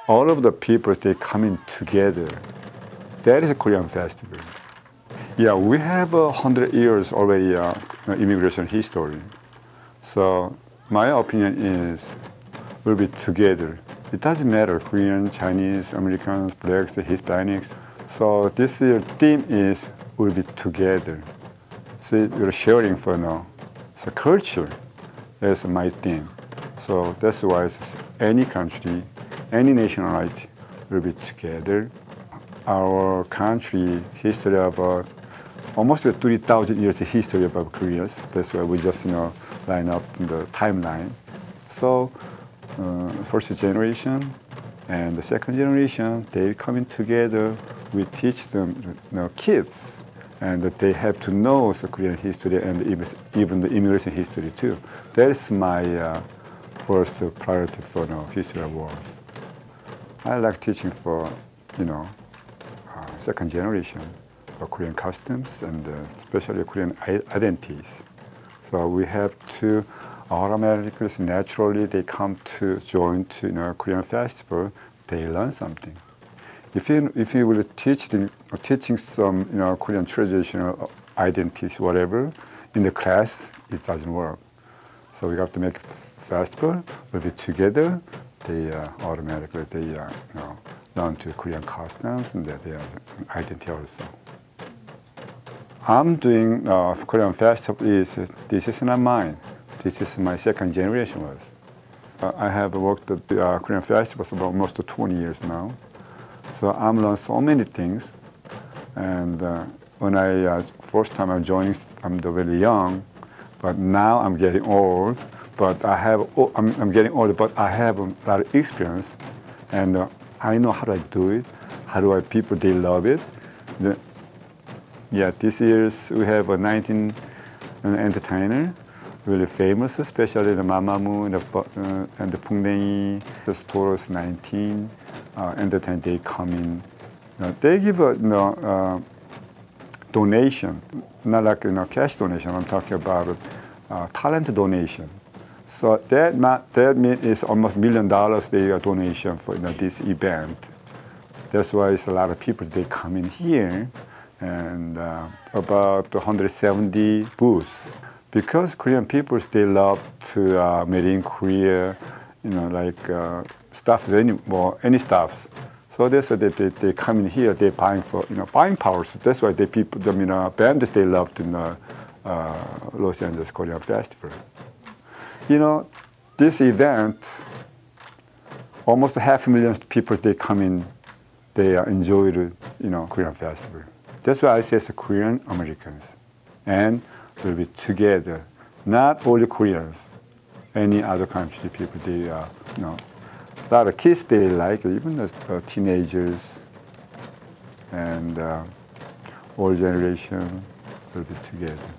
all of the people, they coming together. That is a Korean festival. Yeah, we have 100 years already immigration history. So my opinion is we'll be together. It doesn't matter, Korean, Chinese, Americans, blacks, Hispanics. So this year theme is we'll be together. So we're sharing for now. So culture is my theme. So that's why any country, any nationality will be together. Our country history about almost 3,000 years of history about Koreans. That's why we just line up in the timeline. So first generation and the second generation, they coming together. We teach them kids, and that they have to know the Korean history and even the immigration history too. That is my first priority for history of wars. I like teaching for second generation for Korean customs and especially Korean identities. So we have to, all Americans naturally they come to join to Korean festival, they learn something. If you will teaching some Korean traditional identities, whatever, in the class, it doesn't work. So we have to make festival, we'll be together, they automatically learn to Korean customs and their identity also. I'm doing Korean festival this is not mine. This is my second generation was. I have worked at the Korean festivals for almost 20 years now. So I'm learned so many things. And when I first time I'm joining, I'm very young, but now I'm getting old. But I'm getting older, but I have a lot of experience, and I know how to do it. How do people they love it? This year we have a 19 entertainer, really famous, especially the Mamamoo and the Pungnae, the stores 19 entertainer. They come in, they give a donation, not like cash donation. I'm talking about talent donation. So that means it's almost $1 million they donation for this event. That's why it's a lot of people they come in here, and about 170 booths. Because Korean people they love to made in Korea, like stuff any stuffs. So that's why they come in here. They buying for buying powers. That's why bands they love to Los Angeles Korean Festival. This event, almost 500,000 people, they come in, they enjoy the, Korean festival. That's why I say it's Korean Americans. And we'll be together, not only Koreans, any other country people, they, a lot of kids, they like, even the teenagers and all generation will be together.